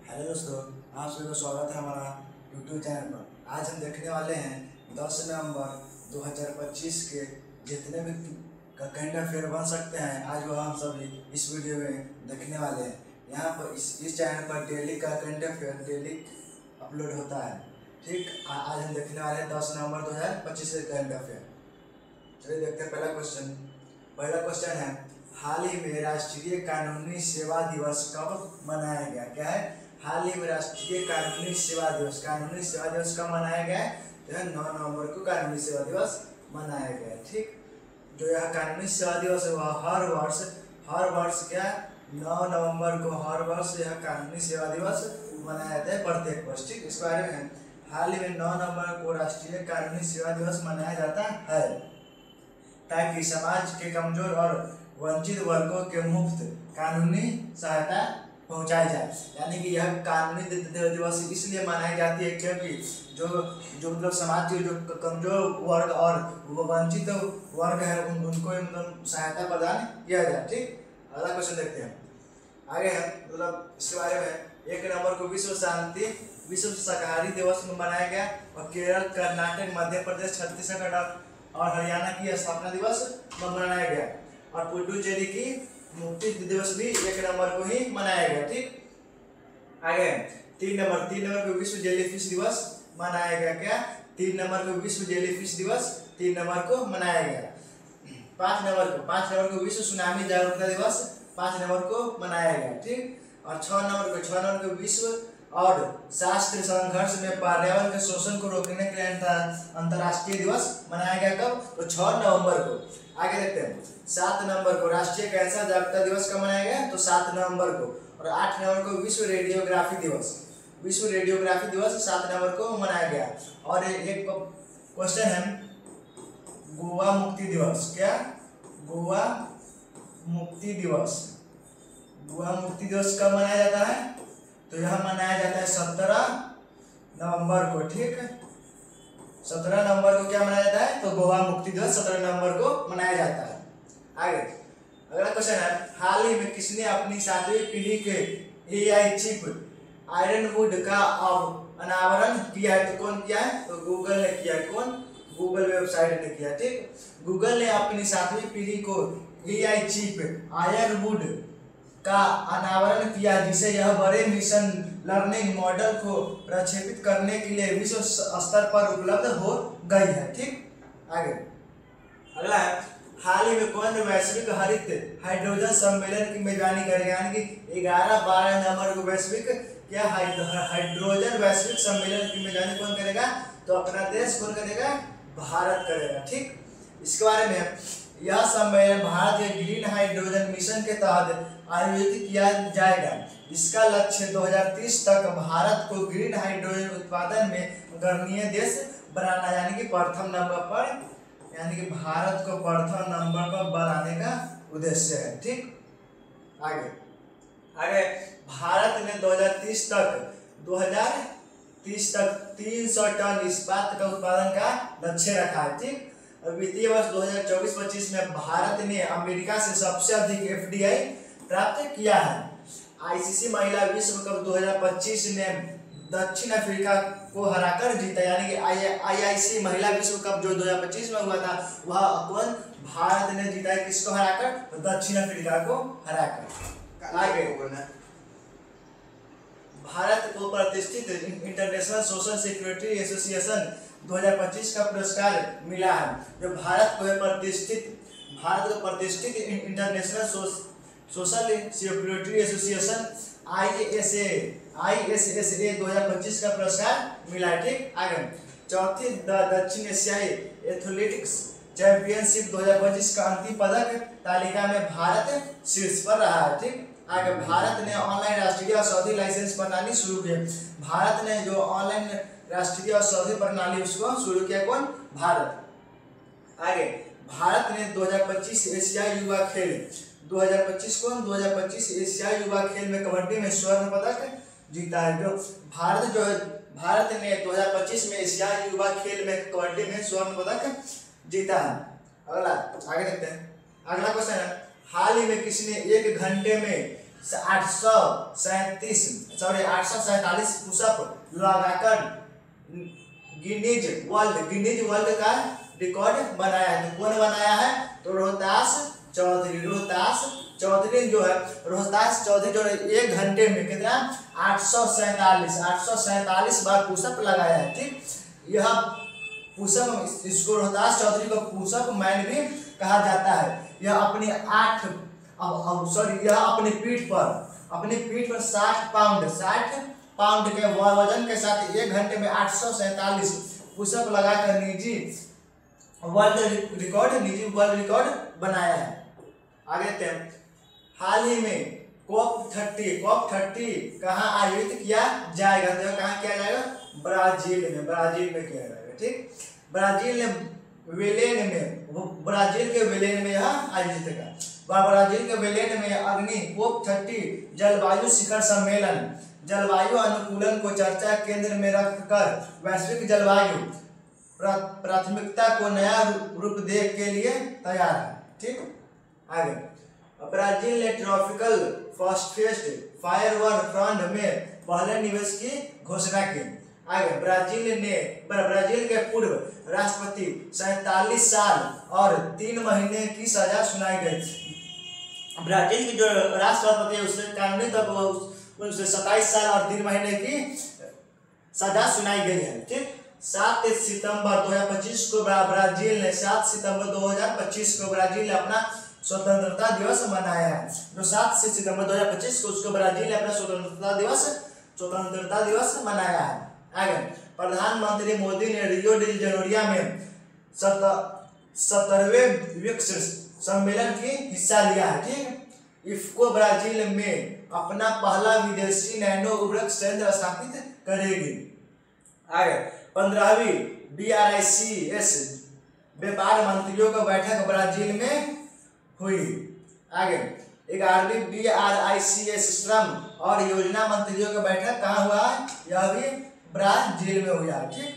Hello दोस्तों, आप सभी का स्वागत है हमारा यूट्यूब चैनल पर। आज हम देखने वाले हैं 10 नवंबर 2025 के जितने भी करंट अफेयर बन सकते हैं, आज वो हम सभी इस वीडियो में देखने वाले हैं। यहाँ पर इस चैनल पर डेली का करंट अफेयर डेली अपलोड होता है। ठीक, आज हम देखने वाले हैं 10 नवंबर 2025 के करंट अफेयर। चलिए देखते हैं पहला क्वेश्चन है, हाल ही में राष्ट्रीय कानूनी सेवा दिवस कब मनाया गया? क्या है? हाल ही में राष्ट्रीय कानूनी सेवा दिवस कब मनाया गया है? तो 9 नवंबर को कानूनी सेवा दिवस मनाया गया है। ठीक, जो यह कानूनी सेवा दिवस है वह हर वर्ष क्या 9 नवंबर को हर वर्ष यह कानूनी सेवा दिवस मनाया जाता है, प्रत्येक वर्ष। ठीक, इस बारे में हाल ही में 9 नवंबर को राष्ट्रीय कानूनी सेवा दिवस मनाया जाता है ताकि समाज के कमजोर और वंचित वर्गों के मुफ्त कानूनी सहायता पहुंचाई जाए। यानी कि यह कानूनी दिवस इसलिए मनाई जाती है क्योंकि जो मतलब समाज के जो कमजोर वर्ग और वंचित वर्ग है उनको मतलब सहायता प्रदान किया जाए। ठीक, अगला क्वेश्चन देखते हैं। आगे है मतलब इसके बारे में 1 नवंबर को विश्व शाकाहारी दिवस में मनाया गया और केरल, कर्नाटक, मध्य प्रदेश, छत्तीसगढ़ और हरियाणा की स्थापना दिवस मनाया गया और पुडुचेरी की मुक्ति दिवस भी 1 नवंबर को ही मनाया गया। ठीक, आगे 3 नवंबर को विश्व जेलीफिश दिवस मनाया गया। क्या? 3 नवंबर को विश्व जेलीफिश दिवस 3 नवंबर को मनाया गया। 5 नवंबर को विश्व सुनामी जागरूकता दिवस 5 नवंबर को मनाया गया। ठीक, और 6 नवंबर को विश्व और शास्त्र संघर्ष में पर्यावरण के शोषण को रोकने के लिए अंतर्राष्ट्रीय दिवस मनाया गया। कब? तो 6 नवंबर को। आगे देखते हैं 7 नवंबर को राष्ट्रीय कैंसर जागरूकता दिवस कब मनाया गया? तो 7 नवंबर को। और 8 नवंबर को विश्व रेडियोग्राफी दिवस 7 नवंबर को मनाया गया। और एक क्वेश्चन है, गोवा मुक्ति दिवस। क्या? गोवा मुक्ति दिवस कब मनाया जाता है? तो यह मनाया जाता है 17 नवंबर को। ठीक, 17 नवंबर को क्या मनाया जाता है? तो गोवा मुक्ति दिवस 17 नवंबर को मनाया जाता है। आगे अगला क्वेश्चन है, हाल ही में किसने अपनी 7वीं पीढ़ी के AI चिप आयरनवुड का अनावरण किया है? तो कौन किया है? तो गूगल ने किया है। कौन? गूगल वेबसाइट ने किया। ठीक, गूगल ने अपनी 7वीं पीढ़ी को AI चिप आयरनवुड का अनावरण किया, जिसे यह बड़े मिशन लर्निंग मॉडल को प्रक्षेपित करने के लिए विश्व स्तर पर उपलब्ध हो गई है। ठीक, आगे अगला है, हाल ही में कौन वैश्विक हरित हाइड्रोजन सम्मेलन की मेजबानी करेगा? यानी कि 11-12 नवंबर को वैश्विक क्या हाइड्रोजन वैश्विक सम्मेलन की मेजबानी कौन करेगा? तो अपना देश कौन करेगा? भारत करेगा। ठीक, इसके बारे में यह सम्मेलन भारत के ग्रीन हाइड्रोजन मिशन के तहत आयोजित किया जाएगा। इसका लक्ष्य 2030 तक भारत को ग्रीन हाइड्रोजन उत्पादन में अग्रणी देश बनाना, यानी कि प्रथम नंबर पर, यानी कि भारत को प्रथम नंबर पर बनाने का उद्देश्य है। ठीक, आगे भारत ने 2030 तक 300 टन इस्पात का उत्पादन का लक्ष्य रखा है। ठीक, वित्तीय वर्ष 2024-25 में भारत ने अमेरिका से सबसे अधिक FDI प्राप्त किया है। ICC महिला विश्व कप 2025 ने दक्षिण अफ्रीका को हराकर जीता, यानी कि IIC महिला विश्व कप जो 2025 में हुआ था वह कौन? भारत ने जीता है। किसको हराकर? तो दक्षिण अफ्रीका को हराकर। आगे भारत को प्रतिष्ठित इंटरनेशनल सोशल सिक्योरिटी एसोसिएशन 2025 का पुरस्कार मिला है। जो भारत को प्रतिष्ठित international social security association ISSA 2025 का पुरस्कार मिला है। ठीक, आगे चौथी दक्षिण एशियाई एथलेटिक्स चैंपियनशिप 2025 का अंतिम पदक तालिका में भारत शीर्ष पर रहा है। ठीक, आगे भारत ने ऑनलाइन राष्ट्रीय औषधि लाइसेंस प्रणाली शुरू की। भारत ने जो ऑनलाइन राष्ट्रीय औषधि प्रणाली उसको शुरू किया, कौन? भारत। आगे भारत ने 2025 एशियाई युवा खेल 2025 एशियाई युवा खेल में कबड्डी में स्वर्ण पदक जीता है। जो भारत ने 2025 में एशियाई युवा खेल में कबड्डी में स्वर्ण पदक जीता है। अगला आगे देखते हैं। अगला क्वेश्चन है, हाल ही में किसने 1 घंटे में 847 पुशअप लगाकर गिनीज वर्ल्ड का रिकॉर्ड बनाया है। तो कौन बनाया है? तो रोहतास चौधरी जो है एक घंटे में कितना 847 बार पुशअप लगाया है। ठीक, यह पुशअप, इसको रोहतास चौधरी को पुशअप मैन भी कहा जाता है। यह अपनी अपनी पीठ पर 60 पाउंड के वजन के साथ 1 घंटे में 847 पुशअप लगाकर निजी वर्ल्ड रिकॉर्ड बनाया है। आगे देखते हैं, हाल ही में COP 30 कहाँ आयोजित किया जाएगा? तो कहाँ किया जाएगा? ब्राजील में किया जाएगा। ठीक, ब्राजील के बेलेन में यह आयोजित होगा। ब्राजील के बेलेन में अग्नि COP 30 जलवायु शिखर सम्मेलन जलवायु अनुकूलन को चर्चा केंद्र में रखकर वैश्विक जलवायु प्राथमिकता को नया रूप देने के लिए तैयार है। ठीक, आगे, ब्राजील ने ट्रॉपिकल फॉस्फेट फायरवर्क फंड में पहले निवेश की घोषणा की। आगे, ब्राजील के पूर्व राष्ट्रपति 47 साल और 3 महीने की सजा सुनाई गई। ब्राजील की जो राष्ट्रपति है उससे कानूनी तक उसे 27 साल और 3 महीने की सजा सुनाई गई है। ठीक, 7 सितंबर 2025 को ब्राजील ने अपना स्वतंत्रता दिवस मनाया है। जो 7 सितंबर 2025 को उसको ब्राजील ने अपना स्वतंत्रता दिवस मनाया है। आगे, प्रधानमंत्री मोदी ने रियो डी जेनेरियो में 17वें ब्रिक्स सम्मेलन की हिस्सा लिया है। ठीक, इफ्को ब्राजील में अपना पहला विदेशी नैनो उर्वरक संयंत्र स्थापित करेगी। आगे, 15वीं BRICS व्यापार मंत्रियों की बैठक ब्राजील में हुई। आगे, 11वीं BRICS श्रम और योजना मंत्रियों की बैठक कहाँ हुआ? यह भी ब्राजील में हुआ। ठीक,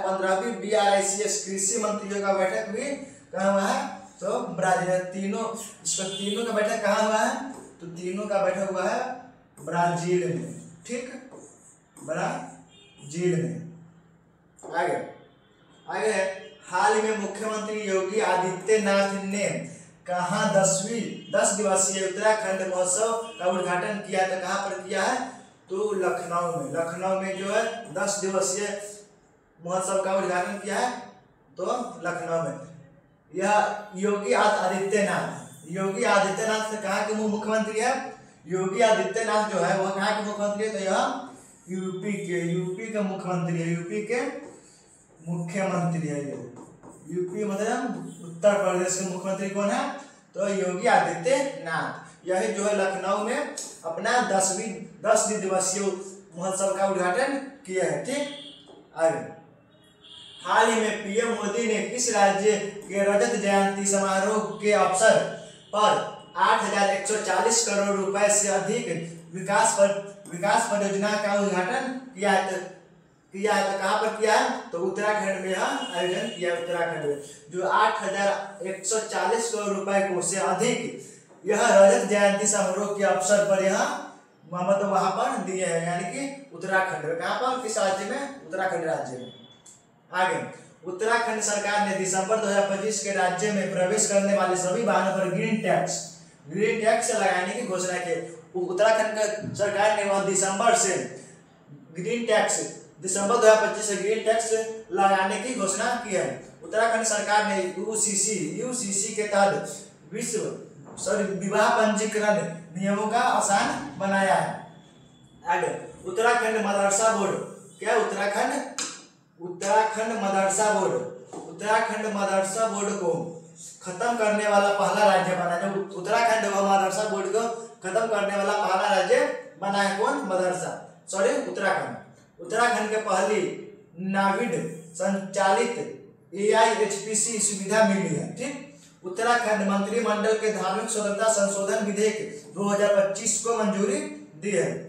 15वीं BRICS कृषि मंत्रियों का बैठक भी कहाँ हुआ है? तो ब्राजील। तीनों का बैठक कहाँ हुआ है? तो तीनों का बैठक हुआ है ब्राजील में। ठीक, ब्राजील में। आगे, हाल में मुख्यमंत्री योगी आदित्यनाथ ने कहाँ 10 दिवसीय उत्तराखंड महोत्सव का उद्घाटन किया? तो कहाँ पर किया है? तो लखनऊ में जो है 10 दिवसीय महोत्सव का उद्घाटन किया है, तो लखनऊ में। यह योगी आदित्यनाथ से कहाँ के मुख्यमंत्री है? योगी आदित्यनाथ जो है वह कहाँ के मुख्यमंत्री है? तो यह यूपी के मुख्यमंत्री है। यूपी मतलब उत्तर प्रदेश के मुख्यमंत्री कौन है? तो योगी आदित्यनाथ। यह जो है लखनऊ में अपना 10 दिवसीय महोत्सव का उद्घाटन किया है। ठीक, आगे, हाल ही में PM मोदी ने किस राज्य के रजत जयंती समारोह के अवसर पर 8,140 करोड़ रुपए से अधिक विकास परियोजना का उद्घाटन किया है? तो कहाँ पर किया है? तो उत्तराखंड में आयोजन किया। उत्तराखंड में जो 8,140 करोड़ रुपए को से अधिक यह रजत जयंती समारोह के अवसर पर वहां पर दिए हैं, यानी कि उत्तराखंड में। कहाँ पर? किस राज्य में? उत्तराखंड राज्य में। आगे, उत्तराखंड सरकार ने दिसंबर 2025 के राज्य में प्रवेश करने वाले सभी वाहनों पर ग्रीन टैक्स लगाने की घोषणा की। उत्तराखंड सरकार ने दिसंबर 2025 से ग्रीन टैक्स लगाने की घोषणा की है। उत्तराखंड सरकार ने यूसीसी के तहत विवाह पंजीकरण नियमों का आसान बनाया है। आगे, उत्तराखंड मदरसा बोर्ड को खत्म करने वाला पहला राज्य बना। जब उत्तराखंड मदरसा बोर्ड को खत्म करने वाला पहला राज्य बना है कौन? उत्तराखंड के पहली नाविड संचालित AIHPC सुविधा मिली है। ठीक, उत्तराखंड मंत्रिमंडल के धार्मिक स्वतंत्रता संशोधन विधेयक 2025 को मंजूरी दी है।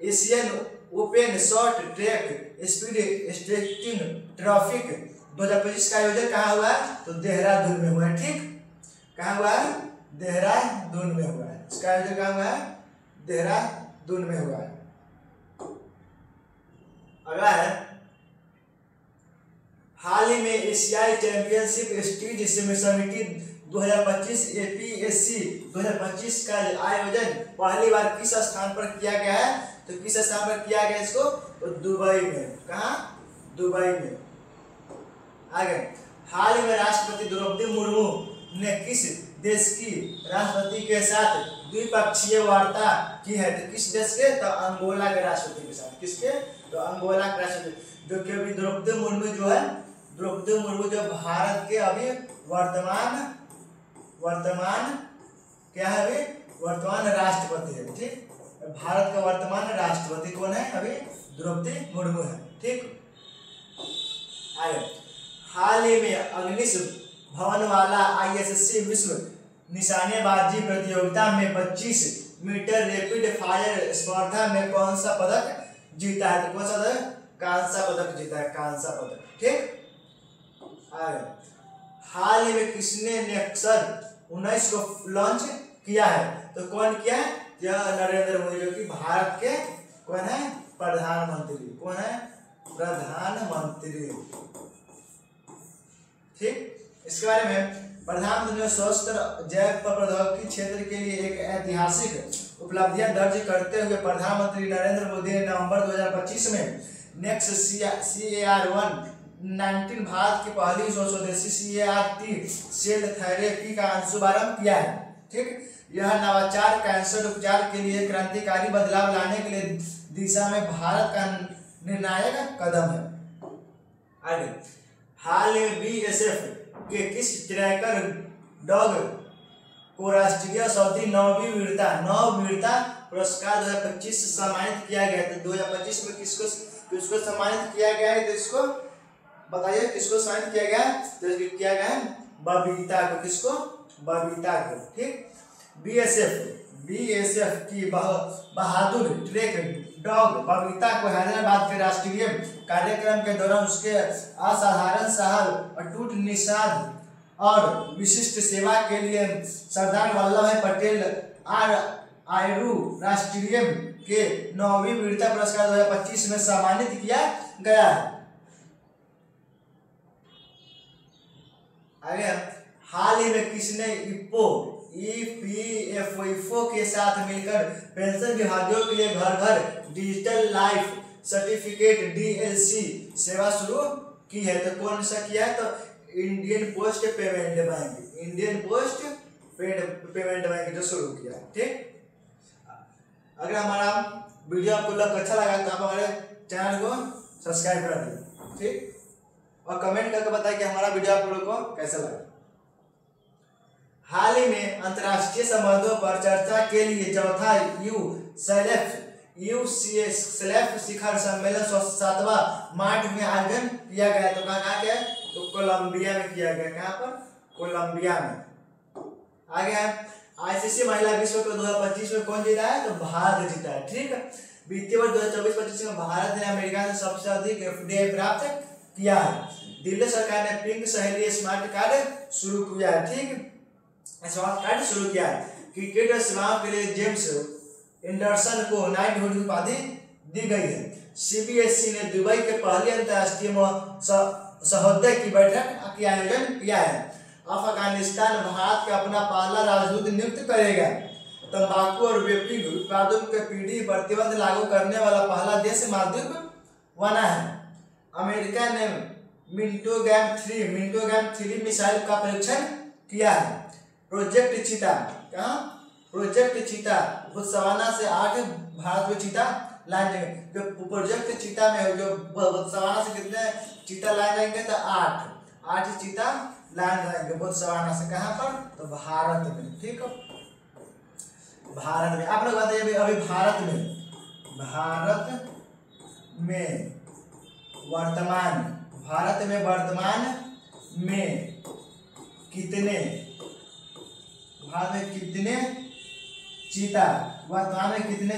Asian open short track speed skating trophy 2025 का आयोजन कहाँ हुआ है? तो देहरादून में हुआ है। ठीक, कहाँ हुआ है? देहरादून में हुआ है। इसका आयोजन कहाँ हुआ है? देहरादून में हुआ है। अगला है, हाल ही में एशियाई चैंपियनशिप स्ट्रीट समिति 2025 APSC 2025 का आयोजन पहली बार किस स्थान पर किया गया है? तो किस स्थान पर किया गया इसको? तो दुबई में। कहाँ? दुबई में। आगे, हाल ही में राष्ट्रपति द्रौपदी मुर्मू ने किस देश की राष्ट्रपति के साथ द्विपक्षीय वार्ता की है? तो किस देश के? तो अंगोला के राष्ट्रपति के साथ। किसके? तो अंगोला के राष्ट्रपति। जो कि अभी द्रौपदी मुर्मू जो है, द्रौपदी मुर्मू जो भारत के अभी वर्तमान क्या है? अभी वर्तमान राष्ट्रपति है। ठीक, भारत का वर्तमान राष्ट्रपति कौन है? अभी द्रौपदी मुर्मू है। ठीक, आगे, हाल ही में अग्निश भवन वाला ISSC विश्व निशानेबाजी प्रतियोगिता में 25 मीटर रैपिड फायर स्पर्धा में कौन सा पदक जीता है? तो कौन सा पदक? कांसा पदक जीता है, कांसा पदक। ठीक, आगे, हाल ही में किसने नेक्सर 19 को लॉन्च किया है? तो कौन किया है? यह नरेंद्र मोदी, जो कि भारत के कौन है? प्रधानमंत्री। कौन है? प्रधानमंत्री। ठीक, इसके बारे में, प्रधानमंत्री ने स्वस्थ जैव प्रौद्योगिकी क्षेत्र के लिए एक ऐतिहासिक उपलब्धियां दर्ज करते हुए प्रधानमंत्री नरेंद्र मोदी ने नवंबर 2025 में नेक्स्ट CAR-19 भारत की पहली स्वदेशी CAR-T सेल थेरेपी का शुभारंभ किया है। ठीक, यह नवाचार कैंसर उपचार के लिए क्रांतिकारी बदलाव लाने के लिए दिशा में भारत का निर्णायक कदम है। आगे, हाल में BSF के किस ट्रैकर डॉग को राष्ट्रीय सऊदी नौवीरता पुरस्कार 2025 से सम्मानित किया गया? तो 2025 में किसको सम्मानित किया गया है? तो इसको बताइए, किसको सम्मानित किया गया है? तो किया गया है बबीता को। किसको? बबीता को। ठीक, BSF की बहादुर ट्रैक डॉग बबीता को हैदराबाद के राष्ट्रीय कार्यक्रम के दौरान उसके असाधारण साहस, अटूट निषाद और विशिष्ट सेवा के लिए सरदार वल्लभ भाई पटेल आयरू राष्ट्रीय के 9वीं वीरता पुरस्कार 2025 में सम्मानित किया गया है। आगे, हाल ही में किसने EPFO के साथ मिलकर पेंशन विभागियों के लिए घर घर डिजिटल लाइफ सर्टिफिकेट DLC सेवा शुरू की है? तो कौन सा किया है? तो Indian post payment bank. Indian post payment bank जो शुरू किया है। ठीक, अगर हमारा वीडियो आपको अच्छा लगा तो आप हमारे चैनल को सब्सक्राइब कर दें। ठीक, और कमेंट करके बताएं कि हमारा वीडियो आप लोगों को कैसा लगा। हाल ही में अंतर्राष्ट्रीय संबंधों पर चर्चा के लिए चौथा UCSF शिखर सम्मेलन 7वां मार्च में आयोजन किया गया। तो कहाँ गया? तो कोलंबिया में किया गया। कहाँ पर? कोलंबिया में। आगे, ICC महिला विश्व कप 2025 में कौन जीता है? तो भारत जीता है। ठीक, वित्तीय वर्ष 2024-25 में भारत ने अमेरिका से सबसे अधिक FDI प्राप्त किया है। दिल्ली सरकार ने पिंक सहेली स्मार्ट कार्ड शुरू किया है। ठीक, स्मार्ट कार्ड शुरू किया है। क्रिकेट सेवाओं के लिए जेम्स एंडरसन को नाइटहुड की उपाधि दी गई है। CBSE ने दुबई के पहली अंतर्राष्ट्रीय सहोदय की बैठक की आयोजन किया है। अफगानिस्तान भारत का अपना पहला राजदूत नियुक्त करेगा। तंबाकू और वेपिंग उत्पादों के पीढ़ी प्रतिबंध लागू करने वाला पहला देश मालदीव बना है। अमेरिका ने मिंटोगैम 3 मिसाइल का परीक्षण किया है। प्रोजेक्ट चीता, कहाँ? प्रोजेक्ट चीता बोत्सवाना से 8 भारत में चीता लाए जाएंगे। जो प्रोजेक्ट चीता में जो बोत्सवाना से कितने चीता लाए जाएंगे? तो 8 चीता लाए जाएंगे बोत्सवाना से। कहाँ पर? तो भारत में। ठीक है, भारत में। आप लोग बताइए अभी भारत में वर्तमान में कितने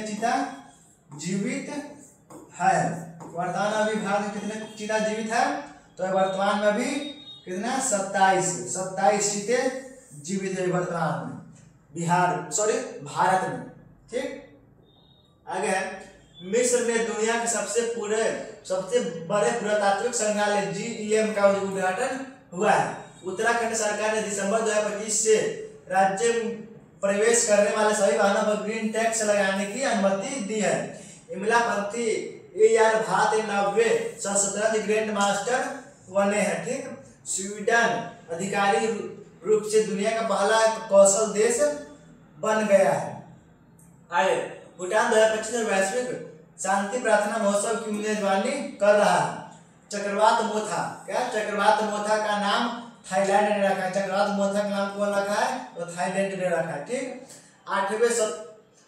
चीता जीवित है? वर्तमान में अभी भारत में कितने चीता जीवित है? तो वर्तमान में अभी कितना? 27 चीते जीवित है वर्तमान में भारत में। ठीक, आगे है, मिस्र में दुनिया के सबसे बड़े पुरातात्विक संग्रहालय GEM का उद्घाटन हुआ है। उत्तराखंड सरकार ने दिसंबर 2025 से राज्य में प्रवेश करने वाले सभी वाहनों पर ग्रीन टैक्स लगाने की अनुमति दी है। इमला पंथी AR भात 90 शतरंज ग्रैंड मास्टर बने हैं। ठीक, स्वीडन आधिकारिक रूप से दुनिया का पहला कौशल देश बन गया है। आगे, भूटान 2025 में वैश्विक शांति प्रार्थना महोत्सव की मेजबानी कर रहा है। चक्रवात मोथा, क्या चक्रवात मोथा का नाम थाईलैंड ने रखा है। चक्रवात मोथा का नाम कौन रखा है? तो थाईलैंड ने रखा है। ठीक,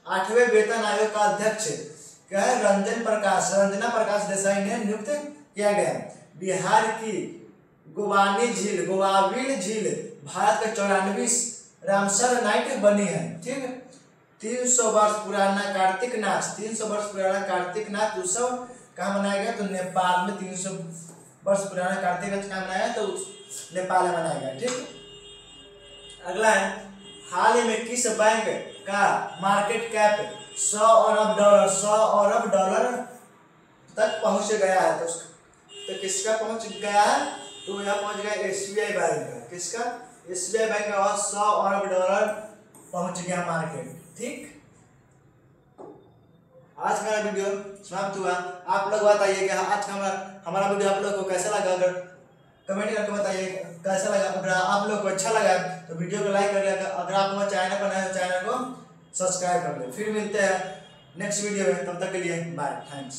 8वें वेतन आयोग का अध्यक्ष क्या है? रंजना प्रकाश देसाई ने नियुक्त किया गया। बिहार की गोवाविल झील भारत का 94 रामसर नाइट बनी है। ठीक, 300 वर्ष पुराना कार्तिक नाच उत्सव कहाँ मनाया गया? तो नेपाल में 300 वर्ष पुराना कार्तिक नाच कहाँ मनाया? तो नेपाल में मनाया गया। ठीक, अगला है, हाल ही में किस बैंक का मार्केट कैप 100 अरब डॉलर तक पहुंच गया है? तो किसका पहुंच गया है? तो यह पहुंच गया SBI बैंक का। किसका? SBI बैंक का 100 अरब डॉलर पहुंच गया मार्केट। ठीक, आज का वीडियो समाप्त हुआ। आप लोग बताइए कि आज का हमारा वीडियो आप लोग को कैसा लगा? अगर कमेंट करके बताइए कैसा लगा। अगर आप लोग को अच्छा लगा तो वीडियो को लाइक कर लिया। अगर आप हमारे चैनल पर नए हैं तो चैनल को सब्सक्राइब कर ले। फिर मिलते हैं नेक्स्ट वीडियो में, तब तक के लिए बाय, थैंक्स।